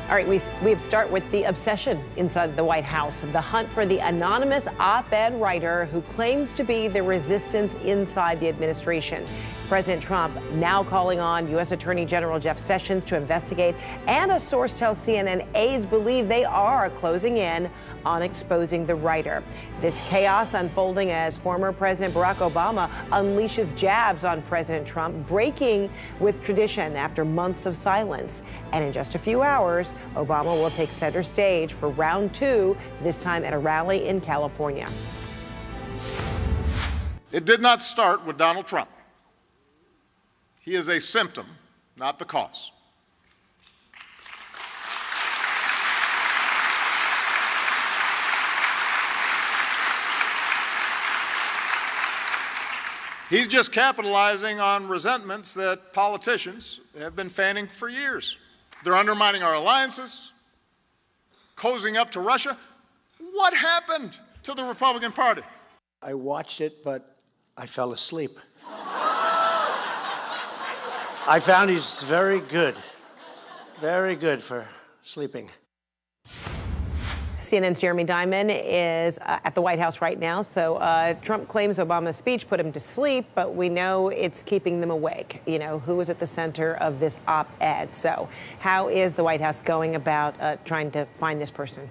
All right, we start with the obsession inside the White House, the hunt for the anonymous op-ed writer who claims to be the resistance inside the administration. President Trump now calling on U.S. Attorney General Jeff Sessions to investigate, and a source tells CNN aides believe they are closing in on exposing the writer. This chaos unfolding as former President Barack Obama unleashes jabs on President Trump, breaking with tradition after months of silence. And in just a few hours, Obama will take center stage for round two, this time at a rally in California. It did not start with Donald Trump. He is a symptom, not the cause. He's just capitalizing on resentments that politicians have been fanning for years. They're undermining our alliances, cozying up to Russia. What happened to the Republican Party? I watched it, but I fell asleep. I found he's very good for sleeping. CNN's Jeremy Diamond is at the White House right now. So Trump claims Obama's speech put him to sleep, but we know it's keeping them awake. You know, who was at the center of this op-ed? So how is the White House going about trying to find this person?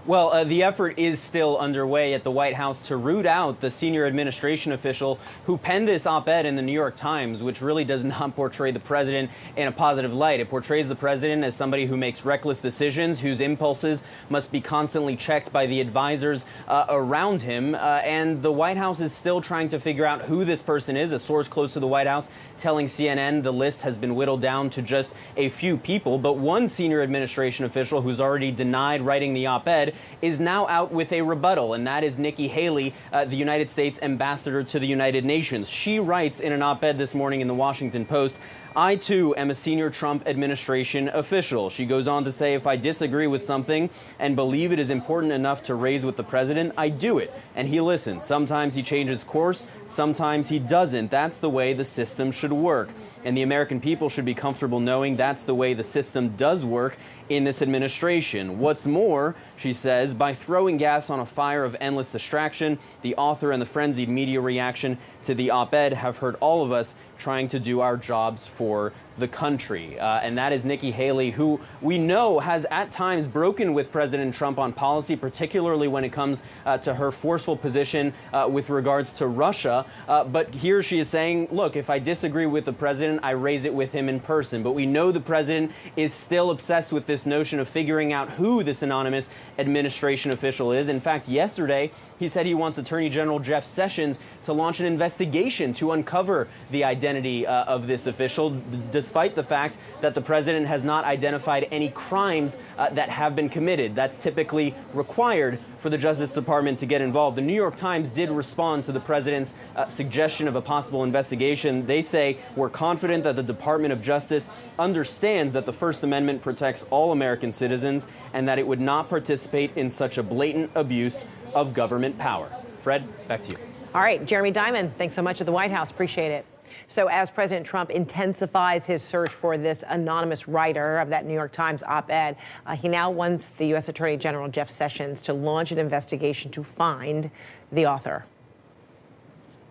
Well, the effort is still underway at the White House to root out the senior administration official who penned this op-ed in the New York Times, which really does not portray the president in a positive light. It portrays the president as somebody who makes reckless decisions, whose impulses must be constantly checked by the advisors around him. And the White House is still trying to figure out who this person is. A source close to the White House telling CNN the list has been whittled down to just a few people. But one senior administration official who's already denied writing the op-ed is now out with a rebuttal, and that is Nikki Haley, the United States ambassador to the United Nations. She writes in an op-ed this morning in the Washington Post, "I, too, am a senior Trump administration official." She goes on to say, "If I disagree with something and believe it is important enough to raise with the president, I do it. And he listens. Sometimes he changes course, sometimes he doesn't. That's the way the system should work. And the American people should be comfortable knowing that's the way the system does work in this administration. What's more," she says, "by throwing gas on a fire of endless distraction, the author and the frenzied media reaction to the op-ed have hurt all of us trying to do our jobs for the country." And that is Nikki Haley, who we know has at times broken with President Trump on policy, particularly when it comes to her forceful position with regards to Russia. But here she is saying, look, if I disagree with the president, I raise it with him in person. But we know the president is still obsessed with this notion of figuring out who this anonymous administration official is. In fact, yesterday, he said he wants Attorney General Jeff Sessions to launch an investigation to uncover the identity of this official, despite the fact that the president has not identified any crimes that have been committed. That's typically required for the Justice Department to get involved. The New York Times did respond to the president's suggestion of a possible investigation. They say, "We're confident that the Department of Justice understands that the First Amendment protects all American citizens and that it would not participate in such a blatant abuse of government power." Fred, back to you. All right, Jeremy Diamond, thanks so much at the White House. Appreciate it. So as President Trump intensifies his search for this anonymous writer of that New York Times op-ed, he now wants the U.S. Attorney General Jeff Sessions to launch an investigation to find the author.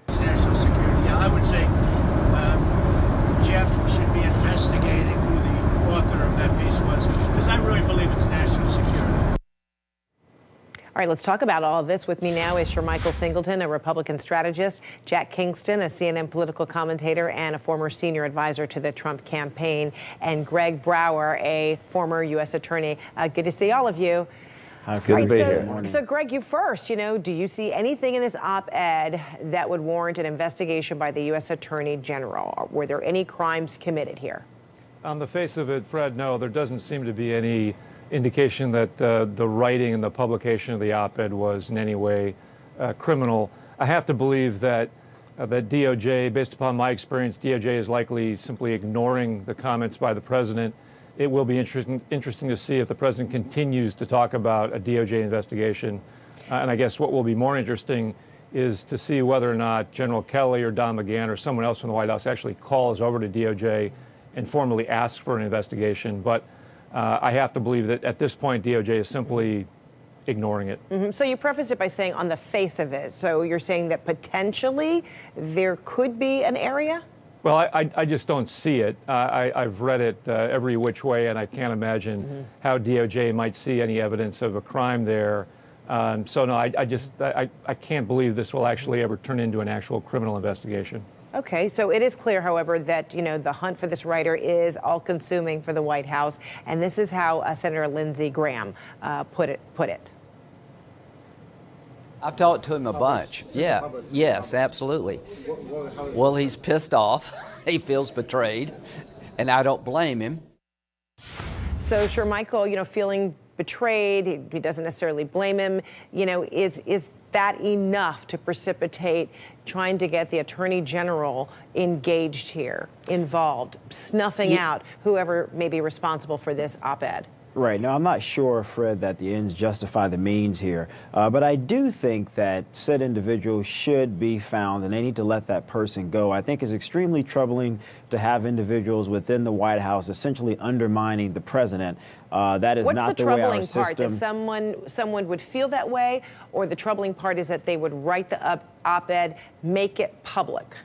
National security. Yeah, I would say Jeff should be investigating who the author of that piece was, because I really believe it's national security. All right, let's talk about all of this. With me now is Shermichael Singleton, a Republican strategist, Jack Kingston, a CNN political commentator and a former senior advisor to the Trump campaign, and Greg Brower, a former U.S. attorney. Good to see all of you. Good to be here. So, Greg, you first, do you see anything in this op-ed that would warrant an investigation by the U.S. Attorney General? Were there any crimes committed here? On the face of it, Fred, no, there doesn't seem to be any indication that the writing and the publication of the op-ed was in any way criminal. I have to believe that DOJ, based upon my experience, DOJ is likely simply ignoring the comments by the president. It will be interesting to see if the president continues to talk about a DOJ investigation. And I guess what will be more interesting is to see whether or not General Kelly or Don McGahn or someone else from the White House actually calls over to DOJ and formally asks for an investigation. But I have to believe that at this point, DOJ is simply ignoring it. So you prefaced it by saying on the face of it. So you're saying that potentially there could be an area? Well, I just don't see it. I've read it every which way, and I can't imagine how DOJ might see any evidence of a crime there. So no, I can't believe this will actually ever turn into an actual criminal investigation. Okay, so it is clear, however, that, you know, the hunt for this writer is all-consuming for the White House, and this is how Senator Lindsey Graham put it. I've talked to him a bunch. Yeah, yes, absolutely. Well, he's pissed off. He feels betrayed, and I don't blame him. So, sure, Michael, you know, feeling betrayed, he doesn't necessarily blame him. You know, is that enough to precipitate trying to get the Attorney General engaged here, involved, snuffing out whoever may be responsible for this op-ed? Right. Now, I'm not sure, Fred, that the ends justify the means here, but I do think that said individual should be found, and they need to let that person go. I think it's extremely troubling to have individuals within the White House essentially undermining the president. That is not the way our system. What's the troubling part? That someone would feel that way, or the troubling part is that they would write the op-ed, make it public?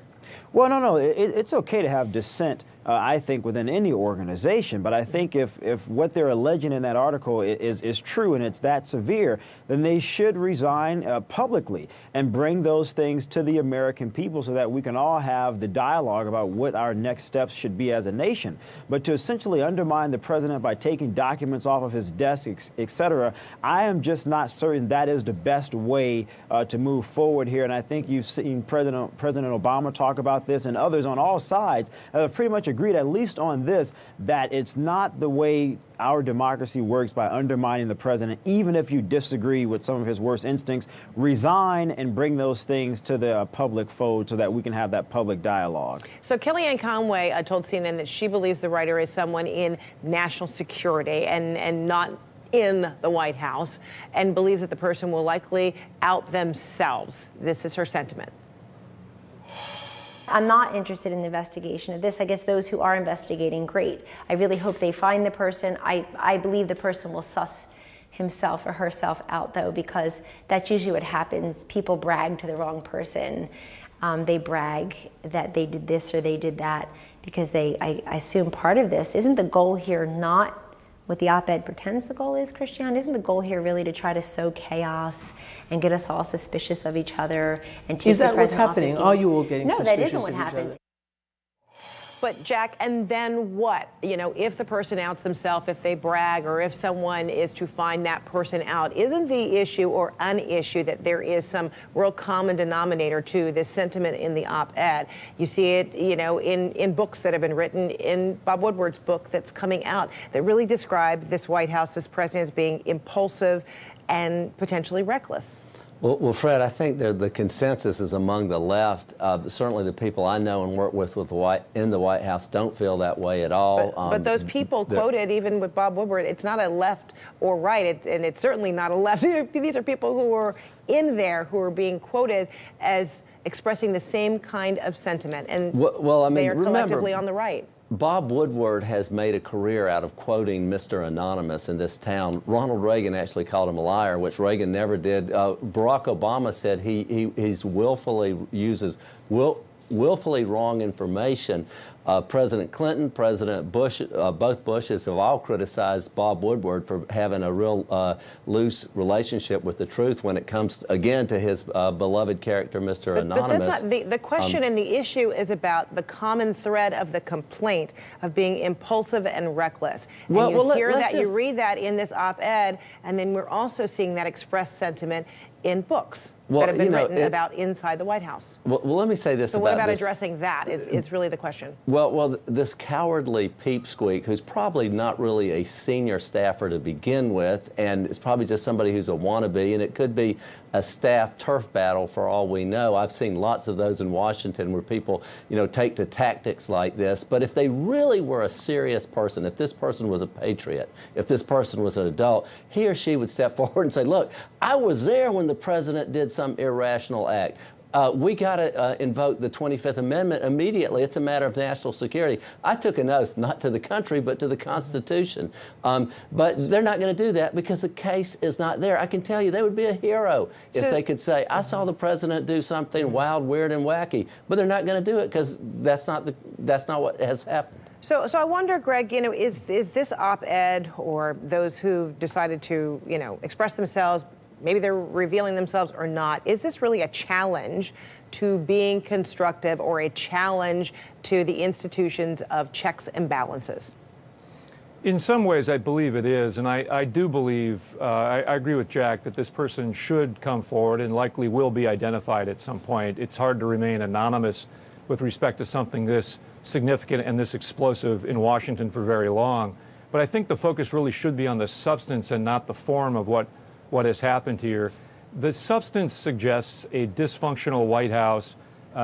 Well, no. It's okay to have dissent, I think, within any organization. But I think if what they're alleging in that article is true and it's that severe, then they should resign publicly and bring those things to the American people so that we can all have the dialogue about what our next steps should be as a nation. But to essentially undermine the president by taking documents off of his desk, et cetera, I am just not certain that is the best way to move forward here. And I think you've seen President Obama talk about this, and others on all sides have pretty much agreed, at least on this, that it's not the way our democracy works by undermining the president. Even if you disagree with some of his worst instincts, resign and bring those things to the public fold so that we can have that public dialogue. So Kellyanne Conway told CNN that she believes the writer is someone in national security and not in the White House, and believes that the person will likely out themselves. This is her sentiment. I'm not interested in the investigation of this. I guess those who are investigating, great. I really hope they find the person. I believe the person will suss himself or herself out, though, because that's usually what happens. People brag to the wrong person. They brag that they did this or they did that because I assume part of this, isn't the goal here not what the op-ed pretends the goal is, Christiane? Isn't the goal here really to try to sow chaos and get us all suspicious of each other? And is that what's happening? Are you all getting suspicious of each other? No, that isn't what happened. But Jack, and then what? You know, if the person outs themselves, if they brag, or if someone is to find that person out, isn't the issue or an issue that there is some real common denominator to this sentiment in the op-ed? You see it, you know, in books that have been written, in Bob Woodward's book that's coming out, that really describe this White House, this president, as being impulsive and potentially reckless. Well, Fred, I think the consensus is among the left. Certainly the people I know and work with in the White House don't feel that way at all. But those people quoted, even with Bob Woodward, it's not a left or right, and it's certainly not a left. These are people who are in there who are being quoted as expressing the same kind of sentiment, and they are collectively on the right. Bob Woodward has made a career out of quoting Mr. Anonymous in this town. Ronald Reagan actually called him a liar, which Reagan never did. Barack Obama said he's willfully wrong information. President Clinton, President Bush, both Bushes have all criticized Bob Woodward for having a real loose relationship with the truth when it comes, again, to his beloved character, Mr. Anonymous. But that's not, the question and the issue is about the common thread of the complaint of being impulsive and reckless. And you read that in this op-ed, and then we're also seeing that expressed sentiment in books that have been written about inside the White House. Well, let me say this about this. So what about addressing that is really the question. Well, this cowardly peepsqueak, who's probably not really a senior staffer to begin with, and it's probably just somebody who's a wannabe, and it could be a staff turf battle for all we know. I've seen lots of those in Washington where people, take to tactics like this. But if they really were a serious person, if this person was a patriot, if this person was an adult, he or she would step forward and say, look, I was there when the president did some irrational act. We got to invoke the 25th Amendment immediately. It's a matter of national security. I took an oath not to the country, but to the Constitution. But they're not going to do that because the case is not there. I can tell you they would be a hero if they could say, I saw the president do something wild, weird, and wacky. But they're not going to do it because that's not what has happened. So I wonder, Greg, is this op-ed or those who've decided to, express themselves, maybe they're revealing themselves or not, is this really a challenge to being constructive or a challenge to the institutions of checks and balances? In some ways, I believe it is, and I do believe, I agree with Jack that this person should come forward and likely will be identified at some point. It's hard to remain anonymous with respect to something this significant and this explosive in Washington for very long. But I think the focus really should be on the substance and not the form of what has happened here. The substance suggests a dysfunctional White House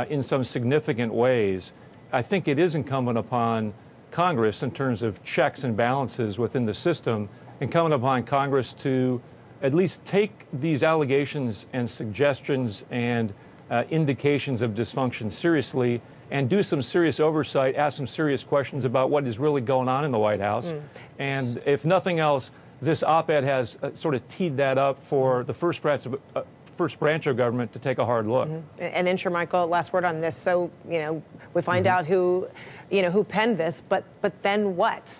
in some significant ways. I think it is incumbent upon Congress in terms of checks and balances within the system, incumbent upon Congress to at least take these allegations and suggestions and indications of dysfunction seriously and do some serious oversight, ask some serious questions about what is really going on in the White House. And if nothing else, this op-ed has sort of teed that up for the first branch of government to take a hard look. And then, Michael, last word on this. So, we find out who penned this, but then what?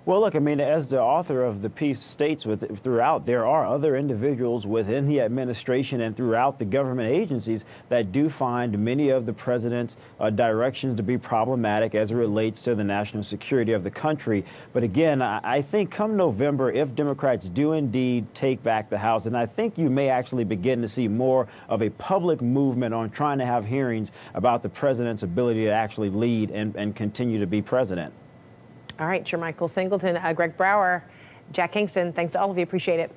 Well, look, I mean, as the author of the piece states throughout, there are other individuals within the administration and throughout the government agencies that do find many of the president's directions to be problematic as it relates to the national security of the country. But again, I think come November, if Democrats do indeed take back the House, and I think you may actually begin to see more of a public movement on trying to have hearings about the president's ability to actually lead and continue to be president. All right, Michael Singleton, Greg Brower, Jack Kingston, thanks to all of you. Appreciate it.